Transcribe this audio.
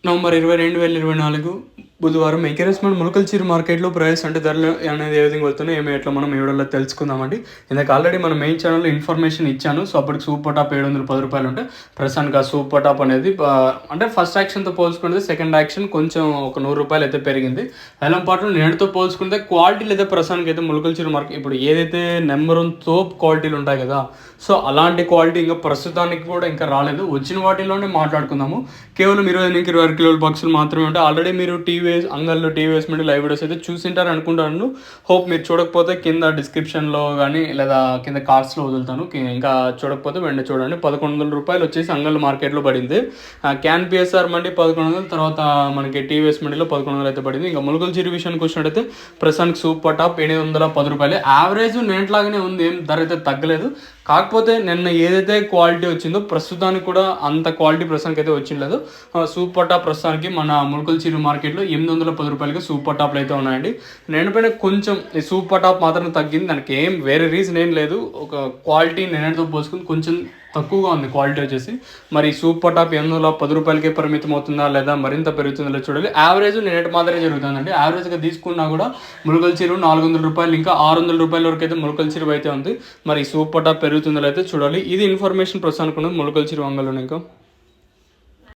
November 20, 2024 బుధవారం encouragement ములకల్చిరు మార్కెట్లో price అంటే ధరలు అనేది ఏ విధంగా వెళ్తున్నాయి ఏమి ఎట్లా మనం ఈ వీడియోలో తెలుసుకుందామండి. ఇందాక ఆల్రెడీ మన మెయిన్ ఛానల్లో ఇన్ఫర్మేషన్ ఇచ్చాను. సో అప్పటికి సూపర్ టాప్ 710 రూపాయలు ఉంటే ప్రస్తుతానికి ఆ సూపర్ టాప్ అనేది అంటే ఫస్ట్ యాక్షన్తో పోల్చుకుంటే సెకండ్ యాక్షన్ కొంచెం ఒక 100 రూపాయలు అయితే పెరిగింది. వేలం పాటలు నేడుతో పోల్చుకుంటే క్వాలిటీ లేదా ప్రస్తుతానికి అయితే ములకల్చిరు మార్కెట్ ఇప్పుడు ఏదైతే నెంబర్ 1 తోప్ క్వాలిటీలు ఉంటాయి కదా, సో అలాంటి క్వాలిటీ ఇంకా ప్రస్తుతానికి కూడా ఇంకా రాలేదు. వచ్చిన వాటిలోనే మాట్లాడుకుందాము. కేవలం 20 నుంచి 26 కిలోల బాక్సులు మాత్రమే ఉంటాయి. ఆల్రెడీ మీరు అంగల్లో టీవీఎస్ మీద లైవ్ వీడియోస్ అయితే చూసింటారు అనుకుంటాను. హోప్ మీరు చూడకపోతే కింద డిస్క్రిప్షన్లో కానీ లేదా కింద కార్డ్స్లో వదులుతాను. ఇంకా చూడకపోతే వెంటనే చూడండి. 1100 రూపాయలు వచ్చేసి అంగల్ మార్కెట్లో పడింది. క్యాన్ పిఎస్ఆర్ మండి 1100, తర్వాత మనకి టీవీఎస్ మండిలో 1100 అయితే పడింది. ఇంకా ములకల్చిరు విషయానికి వచ్చినట్టయితే ప్రస్తుతానికి సూపర్ టాప్ 810 రూపాయలు. యావరేజ్ నేట్లాగానే ఉంది, ఏం ధర అయితే తగ్గలేదు. కాకపోతే నిన్న ఏదైతే క్వాలిటీ వచ్చిందో ప్రస్తుతానికి కూడా అంత క్వాలిటీ ప్రస్తుతానికి అయితే వచ్చిండలేదు. సూపర్ టాప్ ప్రస్తుతానికి మన ములకల్చిరు మార్కెట్లో 810 రూపాయలకి సూపర్ టాప్లు అయితే ఉన్నాయండి. నేను పైన కొంచెం ఈ సూపర్ టాప్ మాత్రం తగ్గింది. దానికి ఏం వేరే రీజన్ ఏం లేదు. ఒక క్వాలిటీ నిన్నటితో పోల్చుకుని కొంచెం తక్కువగా ఉంది క్వాలిటీ వచ్చేసి. మరి సూపర్ టాప్ 810 రూపాయలకే పరిమితం అవుతుందా లేదా మరింత పెరుగుతుందో చూడాలి. యావరేజ్ నిన్నటి మాత్రమే జరుగుతుందండి. యావరేజ్గా తీసుకున్నా కూడా ములకల్చిరు 400 రూపాయలు ఇంకా 600 రూపాయల వరకు అయితే ములకల్చిరు అయితే ఉంది. మరి సూపర్ టాప్ పెరుగుతుందో అయితే చూడాలి. ఇది ఇన్ఫర్మేషన్ ప్రస్తుతానికి ఉన్నది ములకల్చిరు అంగల్లో. ఇంకా